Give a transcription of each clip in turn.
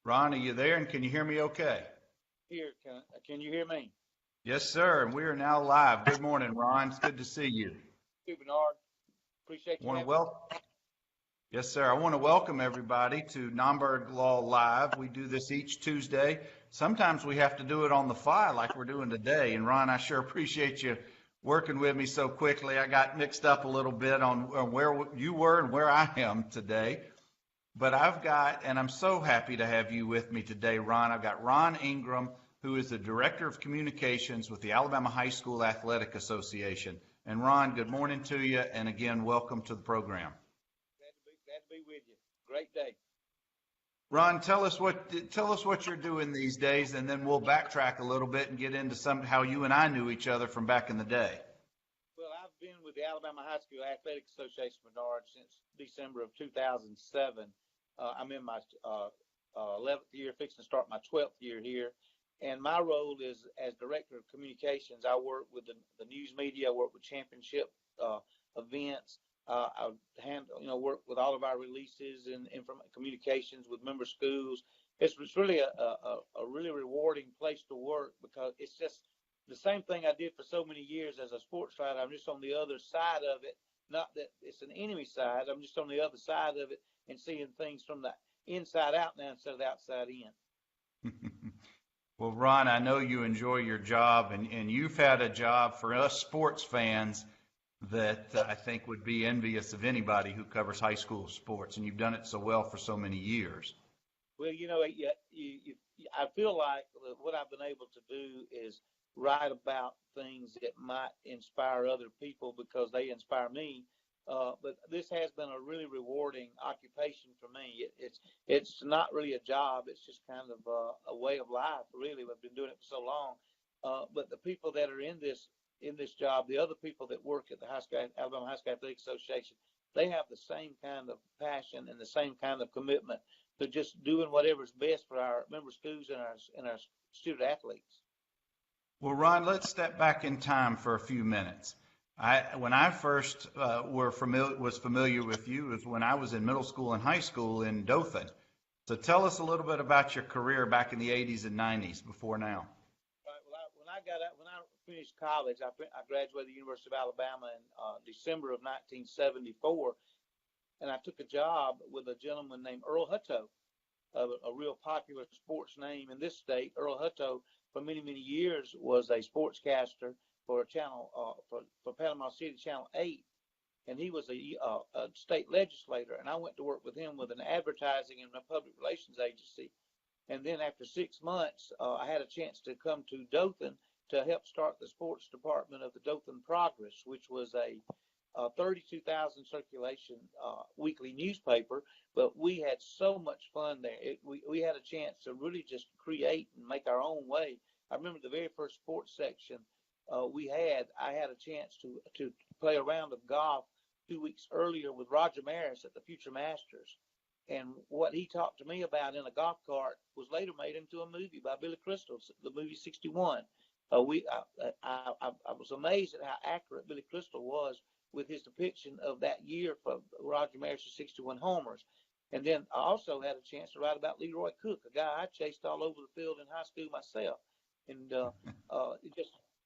Ron, are you there and can you hear me okay? Here, can you hear me? Yes, sir. And we are now live. Good morning, Ron. It's good to see you. Hey, Bernard, appreciate you Want to having me. Yes, sir. I want to welcome everybody to Nomberg Law Live. We do this each Tuesday. Sometimes we have to do it on the fly like we're doing today. And Ron, I sure appreciate you working with me so quickly. I got mixed up a little bit on where you were and where I am today. But and I'm so happy to have you with me today, Ron. I've got Ron Ingram, who is the Director of Communications with the Alabama High School Athletic Association. And Ron, good morning to you. And again, welcome to the program. Glad to be with you. Great day. Ron, tell us what you're doing these days, and then we'll backtrack a little bit and get into how you and I knew each other from back in the day. Well, I've been with the Alabama High School Athletic Association, Bernard, since December of 2007. I'm in my 11th year, fixing to start my 12th year here. And my role is as Director of Communications. I work with the news media. I work with championship events. I work with all of our releases and communications with member schools. It's really a really rewarding place to work because it's just the same thing I did for so many years as a sports writer. I'm just on the other side of it. Not that it's an enemy side. I'm just on the other side of it and seeing things from the inside out now instead of the outside in. Well, Ron, I know you enjoy your job, and you've had a job for us sports fans that I think would be envious of anybody who covers high school sports, and you've done it so well for so many years. Well, I feel like what I've been able to do is write about things that might inspire other people because they inspire me. But this has been a really rewarding occupation for me. It's not really a job. It's just kind of a way of life, really. I've been doing it for so long. But the people that are in this job, the other people that work at the Alabama High School Athletic Association, they have the same kind of passion and the same kind of commitment to just doing whatever's best for our member schools and our student athletes. Well, Ron, let's step back in time for a few minutes. When I first was familiar with you was when I was in middle school and high school in Dothan. So tell us a little bit about your career back in the 80s and 90s before now. Right. Well, when I finished college, I graduated the University of Alabama in December of 1974, and I took a job with a gentleman named Earl Hutto, a real popular sports name in this state. Earl Hutto, for many, many years, was a sportscaster for for Panama City Channel 8, and he was a state legislator. And I went to work with him with an advertising and a public relations agency. And then after 6 months, I had a chance to come to Dothan to help start the sports department of the Dothan Progress, which was a 32,000 circulation weekly newspaper. But we had so much fun there. We had a chance to really just create and make our own way. I remember the very first sports section I had a chance to play a round of golf 2 weeks earlier with Roger Maris at the Future Masters. And what he talked to me about in a golf cart was later made into a movie by Billy Crystal, the movie 61. I was amazed at how accurate Billy Crystal was with his depiction of that year for Roger Maris' 61 homers. And then I also had a chance to write about Leroy Cook, a guy I chased all over the field in high school myself. And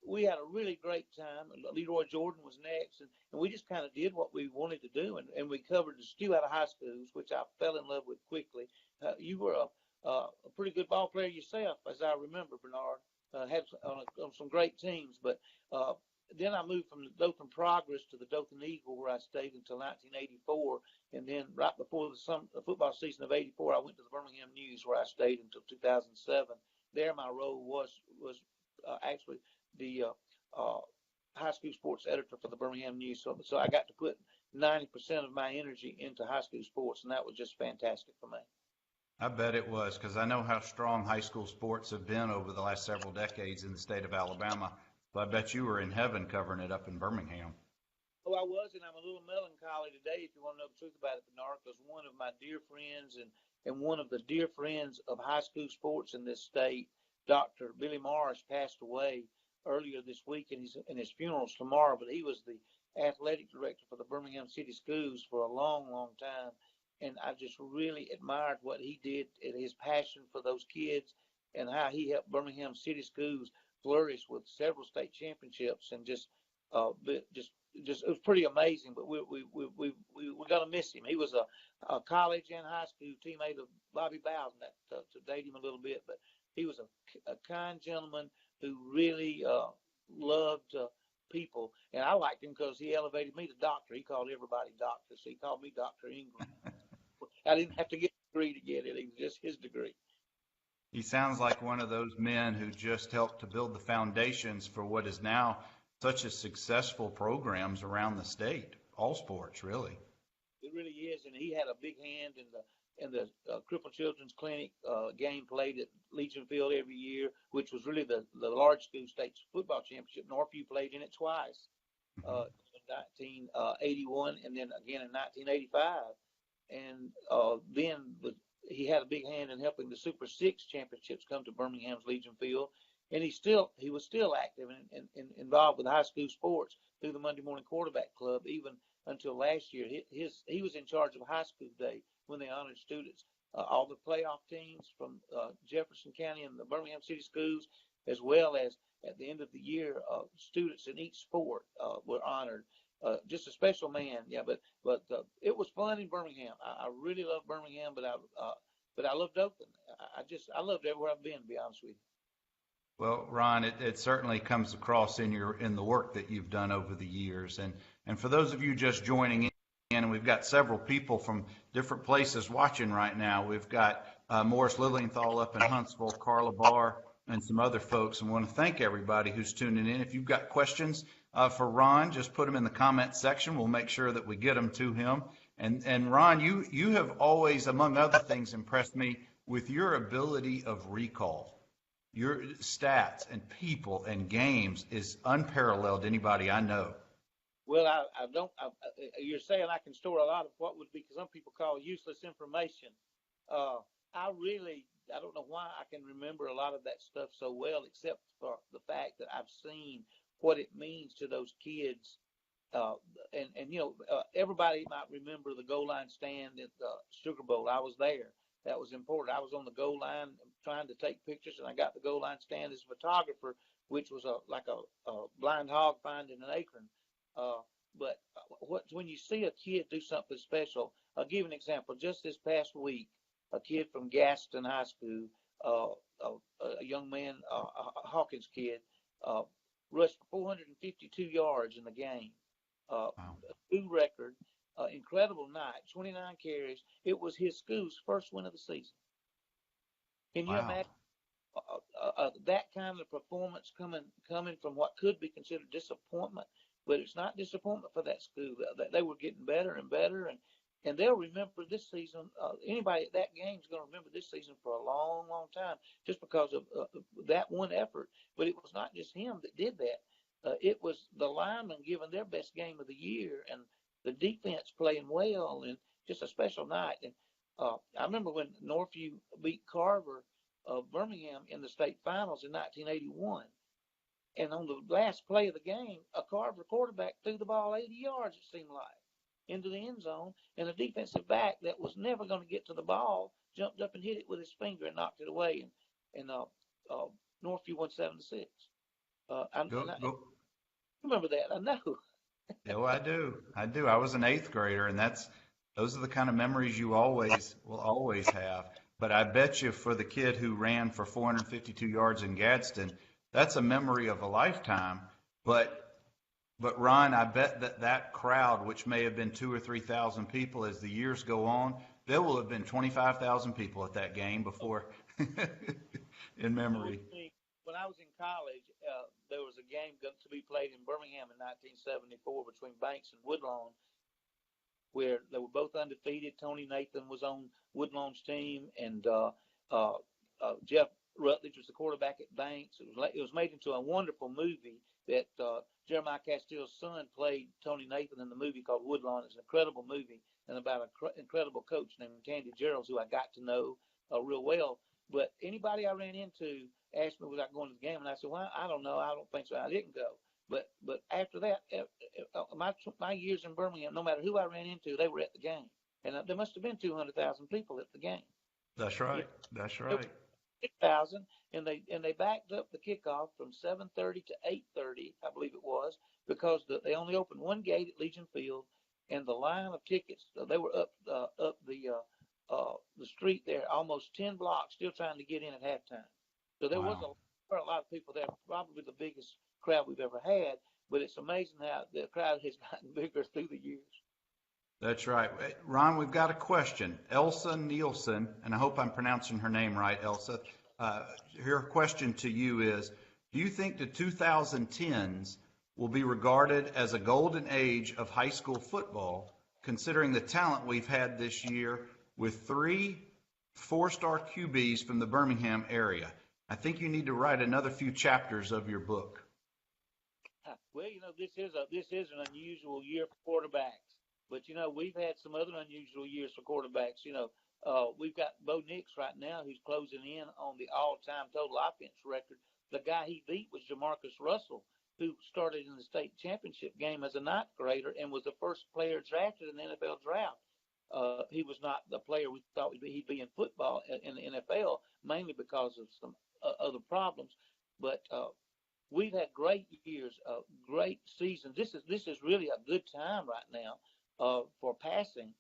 we had a really great time. Leroy Jordan was next, and we just kind of did what we wanted to do, and we covered the stew out of high schools, which I fell in love with quickly. You were a pretty good ball player yourself, as I remember, Bernard. Had on some great teams, but then I moved from the Dothan Progress to the Dothan Eagle, where I stayed until 1984, and then right before the football season of '84, I went to the Birmingham News, where I stayed until 2007. There, my role was actually the high school sports editor for the Birmingham News. So I got to put 90% of my energy into high school sports, and that was just fantastic for me. I bet it was, because I know how strong high school sports have been over the last several decades in the state of Alabama. So I bet you were in heaven covering it up in Birmingham. Oh, I was, and I'm a little melancholy today, if you want to know the truth about it, Bernard, because one of my dear friends and one of the dear friends of high school sports in this state, Dr. Billy Morris, passed away earlier this week, and his funeral's tomorrow. But he was the athletic director for the Birmingham City Schools for a long, long time, and I just really admired what he did and his passion for those kids and how he helped Birmingham City Schools flourish with several state championships and just it was pretty amazing. But we're gonna miss him. He was a college and high school teammate of Bobby Bowden, that to date him a little bit, but he was a kind gentleman who really loved people, and I liked him because he elevated me to doctor. He called everybody doctor, so he called me Dr. Ingram. I didn't have to get a degree to get it; it was just his degree. He sounds like one of those men who just helped to build the foundations for what is now such a successful programs around the state, all sports, really. It really is, and he had a big hand in the Crippled Children's Clinic game played at Legion Field every year, which was really the large school state football championship. Northview played in it twice, in 1981 and then again in 1985, and then he had a big hand in helping the Super Six championships come to Birmingham's Legion Field, and he was still active and involved with high school sports through the Monday Morning Quarterback Club even until last year. He was in charge of high school day when they honored students. All the playoff teams from Jefferson County and the Birmingham City Schools, as well as at the end of the year, students in each sport were honored. Just a special man, yeah. But it was fun in Birmingham. I really love Birmingham, but I loved Oakland. I loved everywhere I've been, to be honest with you. Well, Ron, it certainly comes across in the work that you've done over the years. And for those of you just joining in, and we've got several people from different places watching right now. We've got Morris Lilienthal up in Huntsville, Carla Barr, and some other folks. And I want to thank everybody who's tuning in. If you've got questions for Ron, just put them in the comment section. We'll make sure that we get them to him. And Ron, you have always, among other things, impressed me with your ability of recall. Your stats and people and games is unparalleled to anybody I know. Well, I don't. You're saying I can store a lot of what would be some people call useless information. I don't know why I can remember a lot of that stuff so well, except for the fact that I've seen what it means to those kids. Everybody might remember the goal line stand at the Sugar Bowl. I was there. That was important. I was on the goal line trying to take pictures, and I got the goal line stand as a photographer, which was like a blind hog finding an acorn. But when you see a kid do something special, I'll give an example. Just this past week, a kid from Gaston High School, a young man, a Hawkins kid, rushed for 452 yards in the game. Wow. School record, incredible night, 29 carries. It was his school's first win of the season. Can you imagine that kind of performance coming from what could be considered disappointment? But it's not disappointment for that school. They were getting better and better, and they'll remember this season. Anybody at that game is going to remember this season for a long, long time, just because of that one effort. But it was not just him that did that. It was the linemen giving their best game of the year, and the defense playing well, and just a special night. And I remember when Northview beat Carver of Birmingham in the state finals in 1981. And on the last play of the game, a Carver quarterback threw the ball 80 yards, it seemed like, into the end zone. And a defensive back that was never going to get to the ball jumped up and hit it with his finger and knocked it away. And Northview won 7-6. I remember that. I know. Yeah, well, I do. I was an eighth grader, and those are the kind of memories you will always have. But I bet you for the kid who ran for 452 yards in Gadsden, that's a memory of a lifetime. But Ron, I bet that crowd, which may have been 2,000 or 3,000 people, as the years go on, there will have been 25,000 people at that game before in memory. When I was in college, there was a game to be played in Birmingham in 1974 between Banks and Woodlawn, where they were both undefeated. Tony Nathan was on Woodlawn's team, and Jeff Rutledge was the quarterback at Banks. It was made into a wonderful movie that Jeremiah Castille's son played Tony Nathan in the movie called Woodlawn. It's an incredible movie and about an incredible coach named Tandy Geralds, who I got to know real well. But anybody I ran into asked me was I going to the game, and I said, well, I don't know. I don't think so. I didn't go. But after that, my years in Birmingham, no matter who I ran into, they were at the game. and there must have been 200,000 people at the game. That's right. That's There were right. 6,000, and they backed up the kickoff from 7:30 to 8:30, I believe it was, because they only opened one gate at Legion Field, and the line of tickets they were up the street there almost 10 blocks, still trying to get in at halftime. So there Wow. were a lot of people there, probably the biggest crowd we've ever had. But it's amazing how the crowd has gotten bigger through the years. That's right. Ron, we've got a question. Elsa Nielsen, and I hope I'm pronouncing her name right, Elsa. Uh, Her question to you is, do you think the 2010s will be regarded as a golden age of high school football, considering the talent we've had this year with 3 4-star QBs from the Birmingham area? I think you need to write another few chapters of your book. Well, this is an unusual year for quarterbacks, but we've had some other unusual years for quarterbacks. We've got Bo Nix right now who's closing in on the all-time total offense record. The guy he beat was Jamarcus Russell, who started in the state championship game as a ninth grader and was the first player drafted in the NFL draft. He was not the player we thought he'd be in football in the NFL, mainly because of some other problems. But we've had great years, great seasons. This is really a good time right now for passing.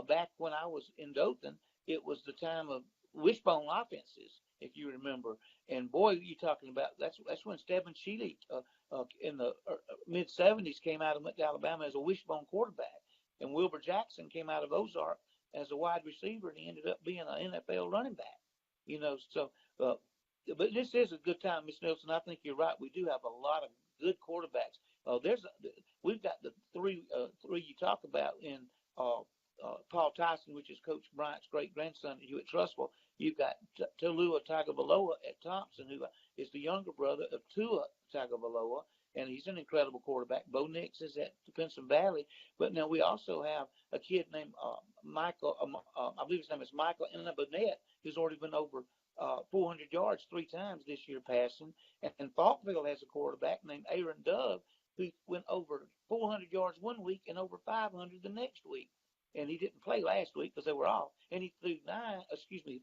Back when I was in Dothan, it was the time of wishbone offenses, if you remember. And boy, you're talking about that's when Stephen Shealy in the mid '70s came out and went to Alabama as a wishbone quarterback, and Wilbur Jackson came out of Ozark as a wide receiver, and he ended up being an NFL running back. So. But this is a good time, Miss Nelson. I think you're right. We do have a lot of good quarterbacks. We've got the three you talk about in Paul Tyson, which is Coach Bryant's great grandson at Hewitt Trustful. You've got Talua Tagovailoa at Thompson, who is the younger brother of Tua Tagovailoa, and he's an incredible quarterback. Bo Nix is at Pinson Valley, but now we also have a kid named Michael. I believe his name is Michael Burnett, who's already been over 400 yards 3 times this year passing. And Falkville has a quarterback named Aaron Dove who went over 400 yards one week and over 500 the next week. And he didn't play last week because they were off. And he threw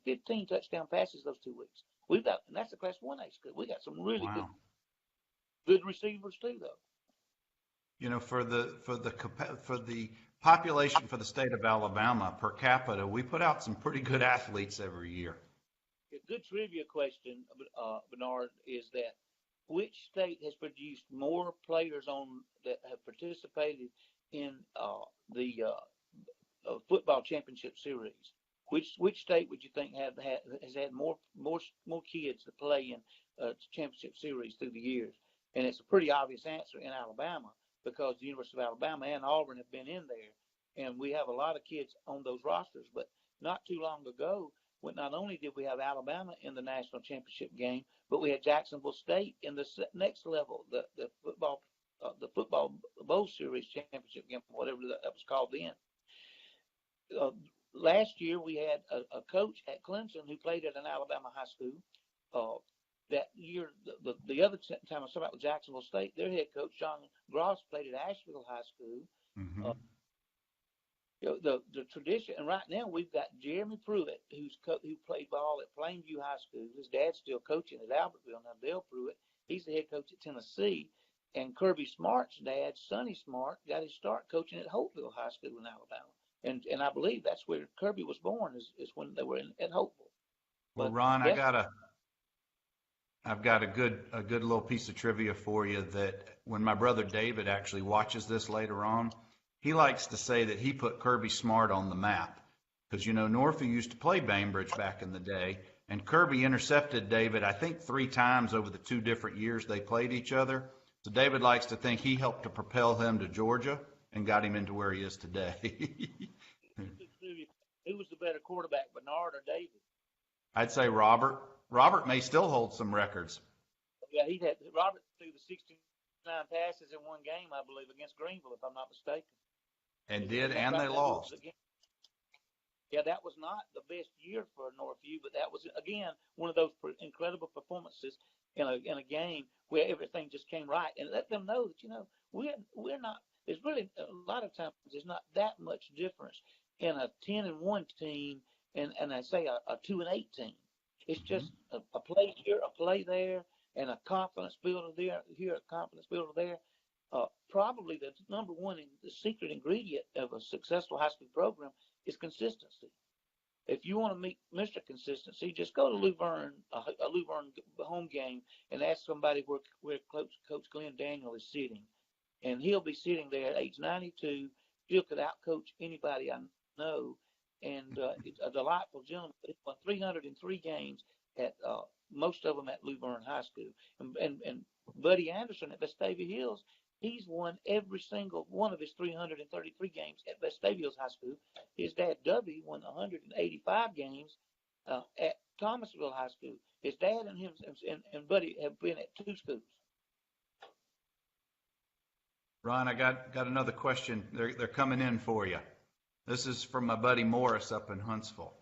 15 touchdown passes those 2 weeks. And that's a Class 1A school. We got some really Wow. good receivers too, though. For the population for the state of Alabama per capita, we put out some pretty good athletes every year. A good trivia question, Bernard, is that which state has produced more players that have participated in the football championship series? Which state would you think has had more kids to play in championship series through the years? And it's a pretty obvious answer in Alabama, because the University of Alabama and Auburn have been in there, and we have a lot of kids on those rosters. But not too long ago, not only did we have Alabama in the national championship game, but we had Jacksonville State in the next level, the football bowl series championship game, whatever that was called then. Last year we had a coach at Clemson who played at an Alabama high school. That year, the other time I was talking about with Jacksonville State, their head coach John Gross played at Asheville High School. Mm-hmm. The tradition, and right now we've got Jeremy Pruitt, who played ball at Plainview High School. His dad's still coaching at Albertville now. Dale Pruitt, he's the head coach at Tennessee, and Kirby Smart's dad, Sonny Smart, got his start coaching at Hopeville High School in Alabama, and I believe that's where Kirby was born. Is when they were at Hopeville. Well, Ron, I've got a good little piece of trivia for you, that when my brother David actually watches this later on, he likes to say that he put Kirby Smart on the map, because Norfolk used to play Bainbridge back in the day, and Kirby intercepted David, I think 3 times over the 2 different years they played each other. So David likes to think he helped to propel him to Georgia and got him into where he is today. Who was the better quarterback, Bernard or David? I'd say Robert. Robert may still hold some records. Yeah, Robert threw the 69 passes in one game, I believe, against Greenville, if I'm not mistaken. And they lost. Yeah, that was not the best year for Northview, but that was, again, one of those incredible performances in a game where everything just came right, and let them know that we're not. There's really a lot of times there's not that much difference and a 10-1 team, and I say a 2-8 team. It's Mm-hmm. just a play here, a play there, and a confidence builder there, here, a confidence builder there. Probably the number one the secret ingredient of a successful high school program is consistency. If you want to meet Mr. Consistency, just go to Luverne, a Luverne home game, and ask somebody where Coach Glenn Daniel is sitting, and he'll be sitting there at age 92. Still could outcoach anybody I know, and it's a delightful gentleman. He won 303 games at most of them at Luverne High School, and Buddy Anderson at Vestavia Hills. He's won every single one of his 333 games at Vestavia Hills High School. His dad, Dubby, won 185 games at Thomasville High School. His dad and him and Buddy have been at two schools. Ron, I got another question. They're coming in for you. This is from my buddy Morris up in Huntsville.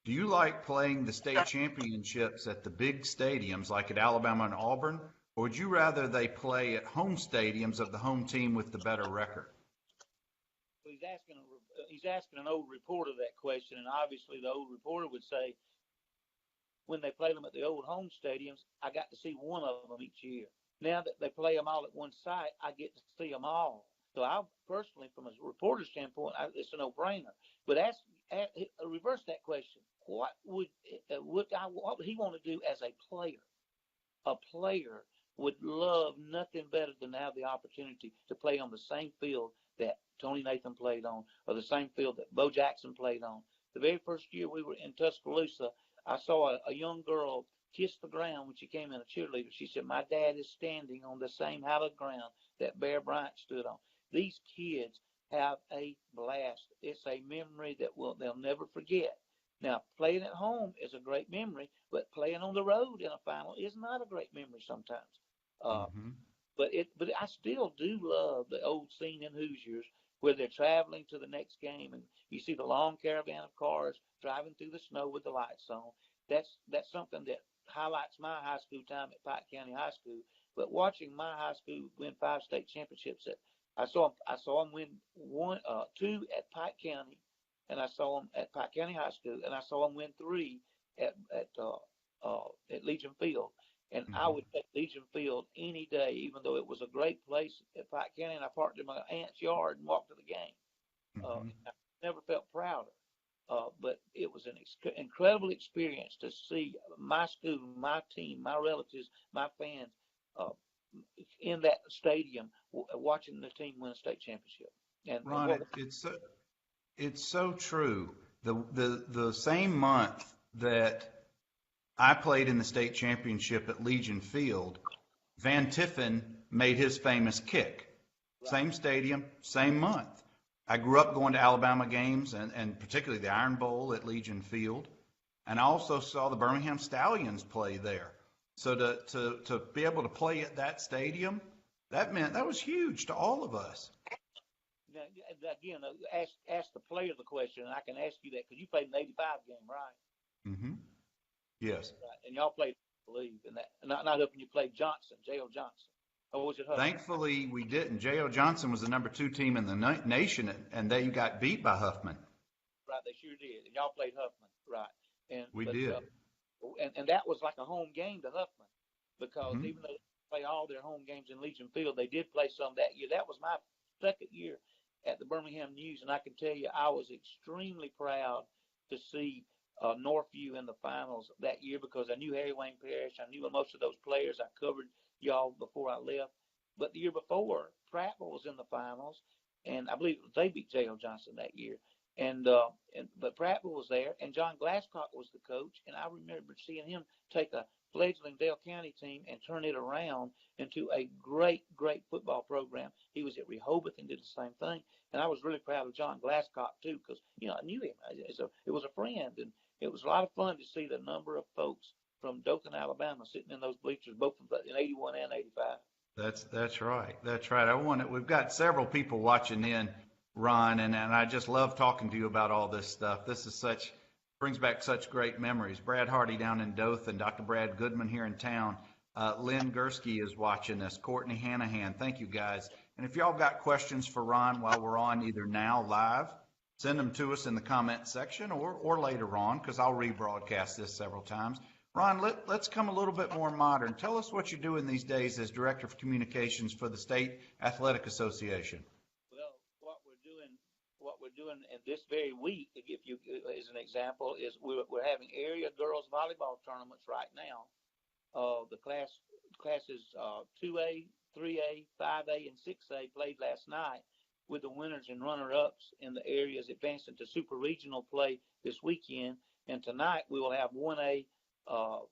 Do you like playing the state championships at the big stadiums like at Alabama and Auburn, or would you rather they play at home stadiums of the home team with the better record? He's asking an old reporter that question, and obviously the old reporter would say, when they play them at the old home stadiums, I got to see one of them each year. Now that they play them all at one site, I get to see them all. So I personally, from a reporter standpoint, it's a no-brainer. But reverse that question. What would he want to do as a player? A player would love nothing better than to have the opportunity to play on the same field that Tony Nathan played on, or the same field that Bo Jackson played on. The very first year we were in Tuscaloosa, I saw a young girl kiss the ground when she came in, a cheerleader. She said, "My dad is standing on the same hallowed ground that Bear Bryant stood on." These kids have a blast. It's a memory that they'll never forget. Now, playing at home is a great memory, but playing on the road in a final is not a great memory sometimes. Mm-hmm. But I still do love the old scene in Hoosiers where they're traveling to the next game, and you see the long caravan of cars driving through the snow with the lights on. That's something that highlights my high school time at Pike County High School. But watching my high school win 5 state championships, I saw them win two at Pike County, and I saw them at Pike County High School, and I saw them win 3 at Legion Field. And Mm-hmm. I would take Legion Field any day, even though it was a great place at Pike County, and I parked in my aunt's yard and walked to the game. Mm-hmm. I never felt prouder. But it was an incredible experience to see my school, my team, my relatives, my fans in that stadium watching the team win a state championship. And Ron, it's so true. The same month that I played in the state championship at Legion Field, Van Tiffen made his famous kick. Right. Same stadium, same month. I grew up going to Alabama games, and particularly the Iron Bowl at Legion Field. And I also saw the Birmingham Stallions play there. So to be able to play at that stadium, that was huge to all of us. Now, again, ask the player the question, and I can ask you that because you played an 85 game, right? Mm-hmm. Yes. Right. And y'all played, I believe, and that not hoping you played Johnson, J.O. Johnson. Or was it Huffman? Thankfully, we didn't. J.O. Johnson was the number 2 team in the nation, and they got beat by Huffman. Right, they sure did. And y'all played Huffman, right? We did. And that was like a home game to Huffman because Mm-hmm. even though they play all their home games in Legion Field, they did play some that year. That was my second year at the Birmingham News, and I can tell you I was extremely proud to see Northview in the finals that year because I knew Harry Wayne Parrish. I knew most of those players. I covered y'all before I left. But the year before, Prattville was in the finals, and I believe they beat J.O. Johnson that year. But Prattville was there, and John Glasscock was the coach, and I remember seeing him take a fledgling Dale County team and turn it around into a great, great football program. He was at Rehoboth and did the same thing, and I was really proud of John Glasscock too because I knew him. It was a friend, and it was a lot of fun to see the number of folks from Dothan, Alabama, sitting in those bleachers, both in 81 and 85. That's right. That's right. We've got several people watching in, Ron, and I just love talking to you about all this stuff. This is brings back such great memories. Brad Hardy down in Dothan, Dr. Brad Goodman here in town. Lynn Gursky is watching us. Courtney Hanahan. Thank you, guys. And if y'all got questions for Ron while we're on either now live Send them to us in the comment section or later on, because I'll rebroadcast this several times. Ron, let's come a little bit more modern. Tell us what you're doing these days as Director of Communications for the State Athletic Association. Well, what we're doing in this very week, if you, as an example, is we're having area girls volleyball tournaments right now. The classes 2A, 3A, 5A, and 6A played last night, with the winners and runner-ups in the areas advancing to super regional play this weekend. And tonight we will have 1A, 1A,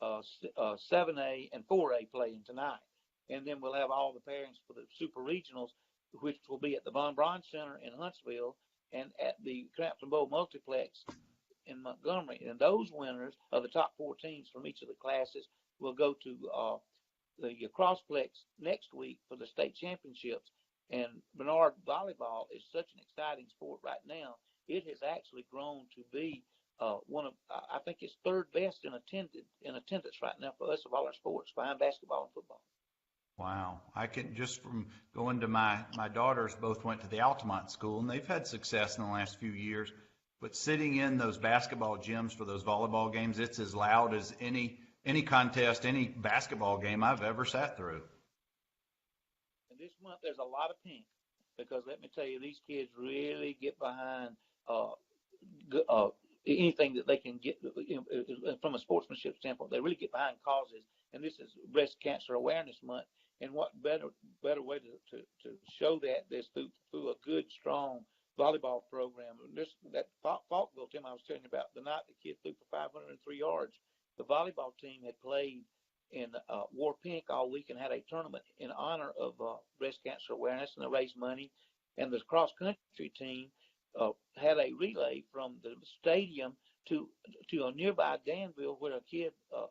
7A, and 4A playing tonight. And then we'll have all the pairings for the super regionals, which will be at the Von Braun Center in Huntsville and at the Crampton Bowl Multiplex in Montgomery. And those winners of the top 4 teams from each of the classes will go to the Crossplex next week for the state championships. And Bernard volleyball is such an exciting sport right now. It has actually grown to be one of, I think it's third best in attendance right now for us of all our sports, behind basketball and football. Wow. I can, just from going to my daughters both went to the Altamont school, and they've had success in the last few years. But sitting in those basketball gyms for those volleyball games, it's as loud as any contest, any basketball game I've ever sat through. And this month there's a lot of pink, because let me tell you, these kids really get behind anything that they can get, from a sportsmanship standpoint. They really get behind causes. And this is Breast Cancer Awareness Month. And what better way to show that is through a good, strong volleyball program. That Falkville team I was telling you about, the night the kid threw for 503 yards, the volleyball team had played and wore pink all week and had a tournament in honor of breast cancer awareness, and they raised money. And the cross country team had a relay from the stadium to a nearby Danville, where a kid, a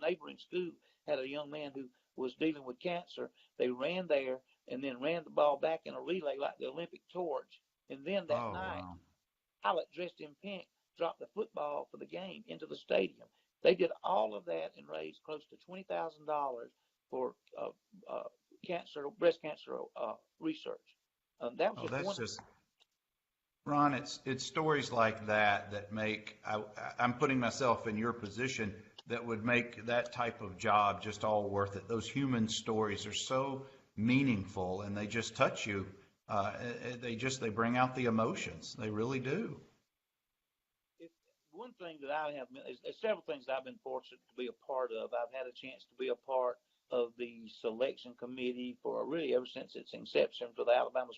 neighboring school, had a young man who was dealing with cancer. They ran there and then ran the ball back in a relay like the Olympic torch. And then that night, wow. pilot dressed in pink dropped the football for the game into the stadium. They did all of that and raised close to $20,000 for breast cancer research. That was Ron, it's stories like that make, I'm putting myself in your position, that would make that type of job just all worth it. Those human stories are so meaningful, and they just touch you. They bring out the emotions. They really do. One thing that I have, several things I've been fortunate to be a part of. I've had a chance to be a part of the selection committee for really ever since its inception for the Alabama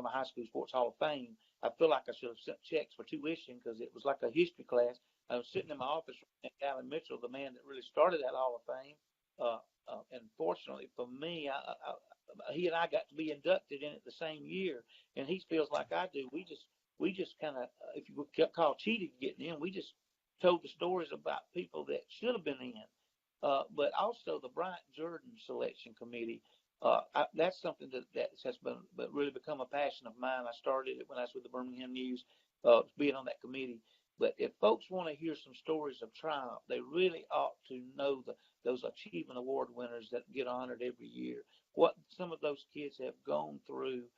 High School Sports Hall of Fame. I feel like I should have sent checks for tuition, because it was like a history class. I was sitting in my office with Alan Mitchell, the man that really started that Hall of Fame. And fortunately for me, he and I got to be inducted in it the same year, and he feels like I do. We just kind of, if you would call cheating getting in, we just told the stories about people that should have been in. But also the Bryant Jordan Selection Committee, that's something that has been really become a passion of mine. I started it when I was with the Birmingham News, being on that committee. But if folks want to hear some stories of triumph, they really ought to know those Achievement Award winners that get honored every year, what some of those kids have gone through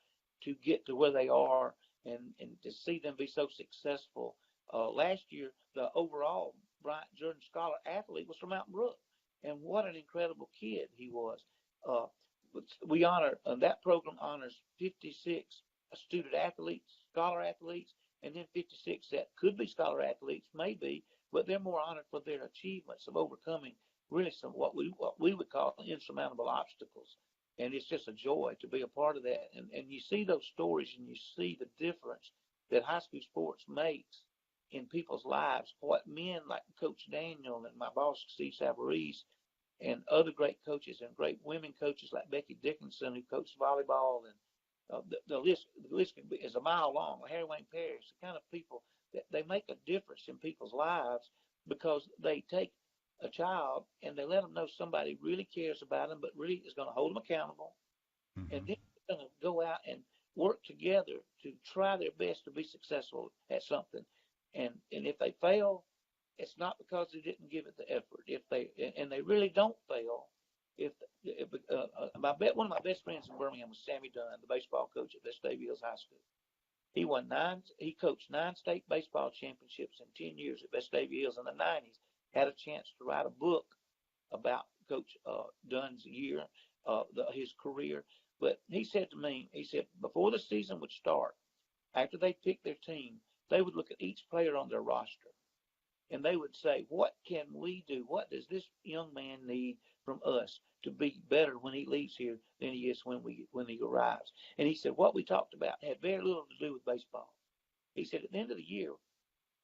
to get to where they are, and to see them be so successful. Last year, the overall Bryant Jordan Scholar athlete was from Mountain Brook, and what an incredible kid he was. We honor, that program honors 56 student athletes, scholar athletes, and then 56 that could be scholar athletes, maybe, but they're more honored for their achievements of overcoming really some what we would call insurmountable obstacles. And it's just a joy to be a part of that. And you see those stories, and you see the difference that high school sports makes in people's lives. What men like Coach Daniel and my boss, Steve Savarese, and other great coaches, and great women coaches like Becky Dickinson, who coached volleyball, and the list is a mile long. Harry Wayne Parrish, the kind of people that they make a difference in people's lives, because they take a child and they let them know somebody really cares about them, but really is going to hold them accountable. Mm-hmm. And then they're going to go out and work together to try their best to be successful at something. And if they fail, it's not because they didn't give it the effort. If they really don't fail, one of my best friends in Birmingham was Sammy Dunn, the baseball coach at Vestavia Hills High School. He coached 9 state baseball championships in 10 years at Vestavia Hills in the 90s. Had a chance to write a book about Coach Dunn's year, his career. But he said to me, before the season would start, after they picked their team, they would look at each player on their roster and they would say, what can we do? What does this young man need from us to be better when he leaves here than he is when he arrives? And he said, what we talked about had very little to do with baseball. He said, at the end of the year,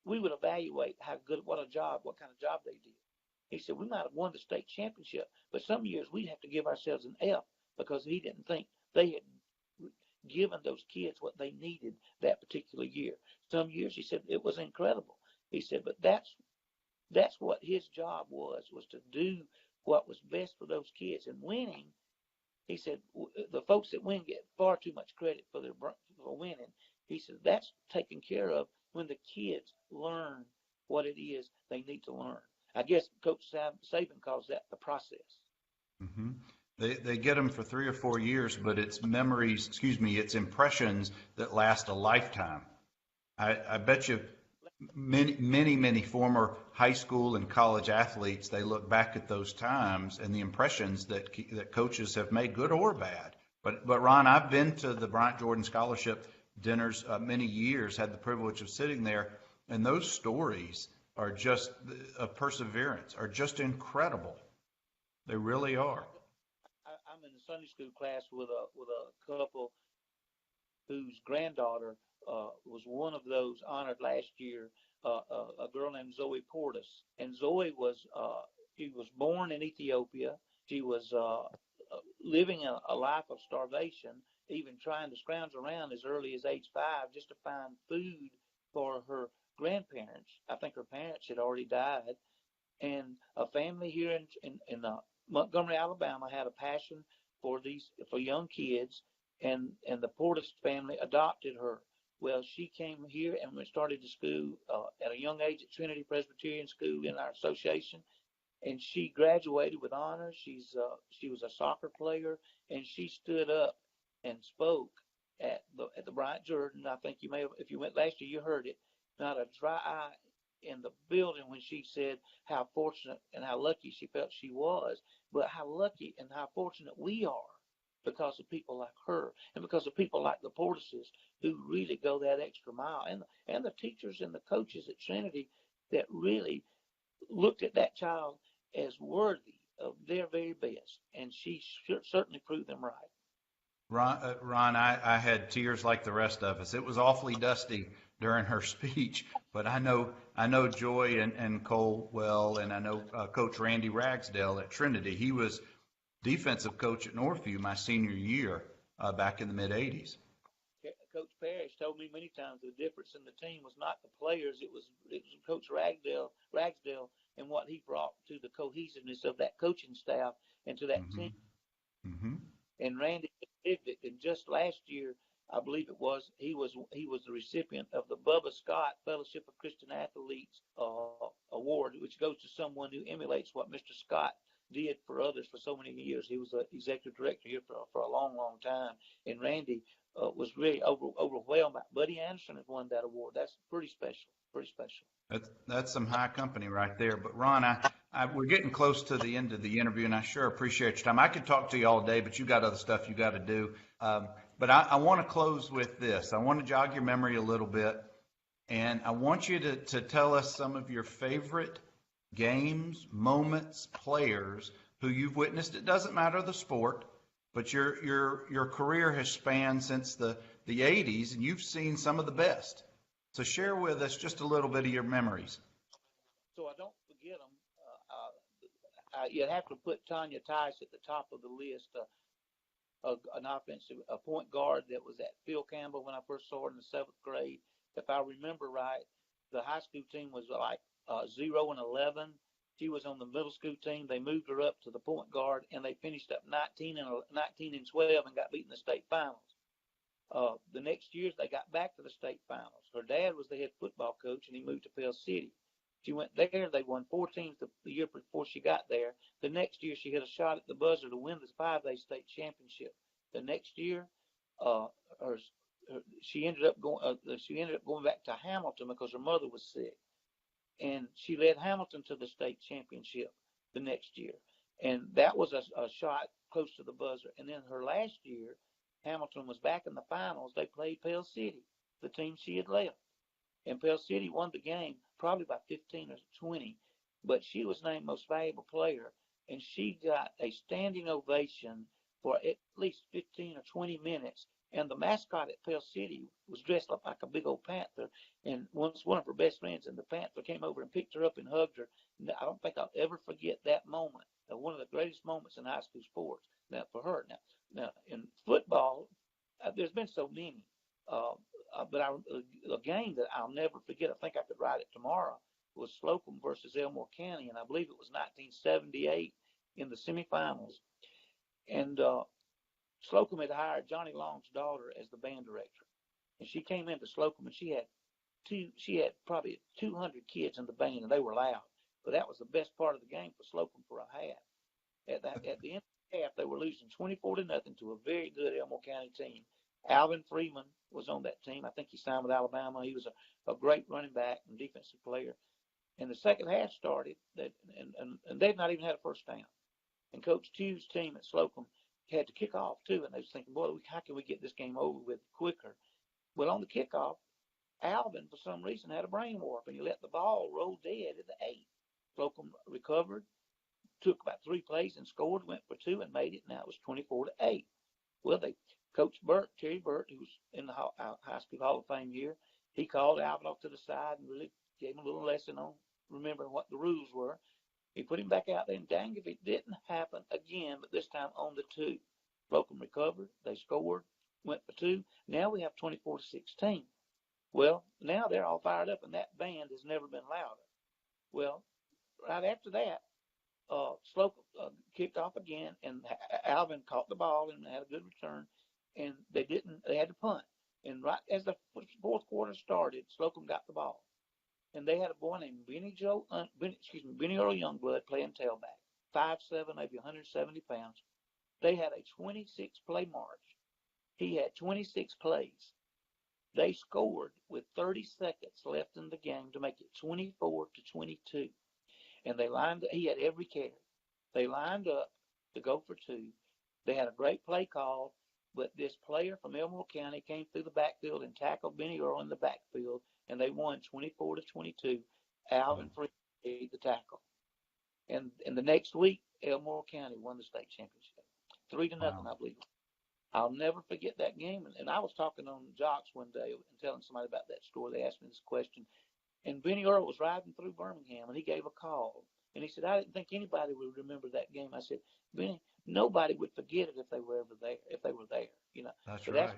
we would evaluate what kind of job they did. He said, we might have won the state championship, but some years we'd have to give ourselves an F because he didn't think they had given those kids what they needed that particular year. Some years, he said, it was incredible. He said, but that's what his job was to do what was best for those kids. And winning, he said, the folks that win get far too much credit for winning. He said, that's taken care of when the kids learn what it is they need to learn. I guess Coach Saban calls that the process. Mm-hmm. They get them for 3 or 4 years, but it's it's impressions that last a lifetime. I bet you many former high school and college athletes, they look back at those times and the impressions that coaches have made, good or bad. But Ron, I've been to the Bryant Jordan Scholarship dinners many years, had the privilege of sitting there, and those stories are just of perseverance, are just incredible. They really are. I'm in a Sunday school class with a couple whose granddaughter was one of those honored last year, a girl named Zoe Portis. And Zoe she was born in Ethiopia. She was living a life of starvation, even trying to scrounge around as early as age 5 just to find food for her grandparents. I think her parents had already died. And a family here in Montgomery, Alabama, had a passion for young kids, and the Portis family adopted her. Well, she came here and started to school at a young age at Trinity Presbyterian School in our association, and she graduated with honors. She was a soccer player, and she stood up and spoke at the Bryant Jordan. I think you may have, if you went last year, you heard it. Not a dry eye in the building when she said how fortunate and how lucky she felt she was, but how lucky and how fortunate we are because of people like her and because of people like the Portises who really go that extra mile, and the teachers and the coaches at Trinity that really looked at that child as worthy of their very best, and she certainly proved them right. Ron, I had tears like the rest of us. It was awfully dusty during her speech, but I know Joy and Cole well, and I know Coach Randy Ragsdale at Trinity. He was defensive coach at Northview my senior year back in the mid-'80s. Coach Parrish told me many times the difference in the team was not the players, it was Coach Ragsdale and what he brought to the cohesiveness of that coaching staff and to that team. Mm-hmm. And Randy lived it. And just last year, I believe it was, he was the recipient of the Bubba Scott Fellowship of Christian Athletes award, which goes to someone who emulates what Mr. Scott did for others for so many years. He was the executive director here for a long time. And Randy was really overwhelmed. Buddy Anderson has won that award. That's pretty special. That's some high company right there. But Ron, we're getting close to the end of the interview, and I sure appreciate your time. I could talk to you all day, but you got other stuff you got to do. But I want to close with this. I want to jog your memory a little bit, and I want you to tell us some of your favorite games, moments, players who you've witnessed. It doesn't matter the sport, but your career has spanned since the 80s, and you've seen some of the best. So share with us just a little bit of your memories. So I don't forget them. You'd have to put Tanya Tice at the top of the list. A point guard that was at Phil Campbell when I first saw her in the 7th grade. If I remember right, the high school team was like 0-11. She was on the middle school team. They moved her up to the point guard, and they finished up 19-12 and got beat in the state finals. The next years, they got back to the state finals. Her dad was the head football coach, and he moved to Pell City. She went there. They won 4 teams the year before she got there. The next year, she hit a shot at the buzzer to win the 5A state championship. The next year, uh, her, she ended up going. She ended up going back to Hamilton because her mother was sick, and she led Hamilton to the state championship the next year. And that was a shot close to the buzzer. And then her last year, Hamilton was back in the finals. They played Pell City, the team she had left. And Pell City won the game probably by 15 or 20, but she was named most valuable player, and she got a standing ovation for at least 15 or 20 minutes. And the mascot at Pell City was dressed up like a big old panther. And once one of her best friends and the panther came over and picked her up and hugged her. I don't think I'll ever forget that moment. One of the greatest moments in high school sports. Now for her, now in football, there's been so many. But a game that I'll never forget, I think I could write it tomorrow, was Slocum versus Elmore County, and I believe it was 1978 in the semifinals. And Slocum had hired Johnny Long's daughter as the band director, and she came into Slocum, and she had probably 200 kids in the band, and they were loud. But that was the best part of the game for Slocum for a half. At the end of the half, they were losing 24-0 to a very good Elmore County team. Alvin Freeman was on that team. I think he signed with Alabama. He was a great running back and defensive player. And the second half started, and they'd not even had a first down. And Coach Tew's team at Slocum had to kick off too, and they was thinking, boy, how can we get this game over with quicker? Well, on the kickoff, Alvin, for some reason, had a brain warp, and he let the ball roll dead at the 8. Slocum recovered, took about 3 plays and scored, went for 2 and made it. Now it was 24-8. Well, Coach Terry Burt, who was in the High School Hall of Fame year, he called Alvin off to the side and really gave him a little lesson on remembering what the rules were. He put him back out there, and dang if it didn't happen again, but this time on the 2. Slocum recovered. They scored, went for 2. Now we have 24-16. Well, now they're all fired up, and that band has never been louder. Well, right after that, Slocum kicked off again, and Alvin caught the ball and had a good return, and they had to punt. And right as the fourth quarter started, Slocum got the ball. And they had a boy named Benny Earl Youngblood playing tailback, 5'7", maybe 170 pounds. They had a 26-play march. He had 26 plays. They scored with 30 seconds left in the game to make it 24-22. And he had every carry. They lined up to go for 2. They had a great play call, but this player from Elmore County came through the backfield and tackled Benny Earl in the backfield, and they won 24-22. Alvin Free made the tackle. And the next week, Elmore County won the state championship, 3-0, I believe. I'll never forget that game. And I was talking on Jocks one day and telling somebody about that story. They asked me this question. And Benny Earl was riding through Birmingham, and he gave a call. And he said, I didn't think anybody would remember that game. I said, Benny, nobody would forget it if they were ever there, you know. That's right.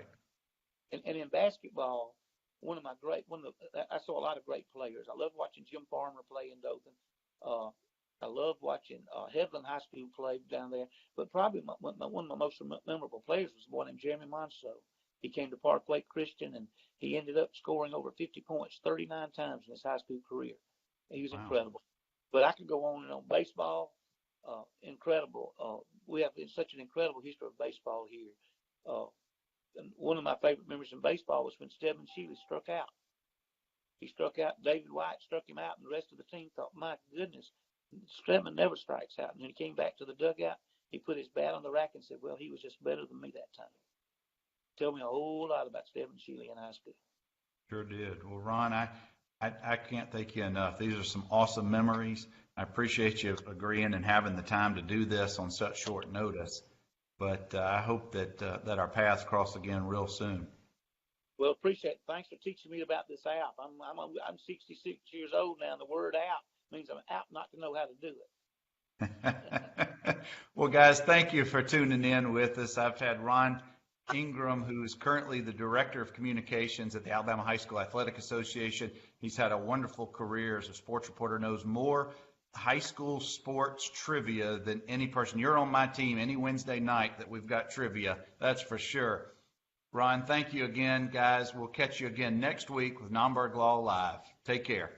And in basketball, I saw a lot of great players. I love watching Jim Farmer play in Dothan. I love watching Headland High School play down there. But probably one of my most memorable players was a boy named Jeremy Monso. He came to Parkway Christian, and he ended up scoring over 50 points 39 times in his high school career. He was incredible. But I could go on and on. Baseball, incredible. We have such an incredible history of baseball here. And one of my favorite memories in baseball was when Stedman Shealy struck out. He struck out. David White struck him out, and the rest of the team thought, my goodness, Stedman never strikes out. And when he came back to the dugout, he put his bat on the rack and said, well, he was just better than me that time. Tell me a whole lot about Stedman Shealy in high school. Sure did. Well, Ron, I can't thank you enough. These are some awesome memories. I appreciate you agreeing and having the time to do this on such short notice. But I hope that our paths cross again real soon. Well, appreciate it. Thanks for teaching me about this app. I'm 66 years old now, and the word app means I'm apt not to know how to do it. Well, guys, thank you for tuning in with us. I've had Ron Ingram, who is currently the Director of Communications at the Alabama High School Athletic Association. He's had a wonderful career as a sports reporter, knows more high school sports trivia than any person. You're on my team any Wednesday night that we've got trivia, that's for sure. Ron, thank you again, guys. We'll catch you again next week with Nomberg Law Live. Take care.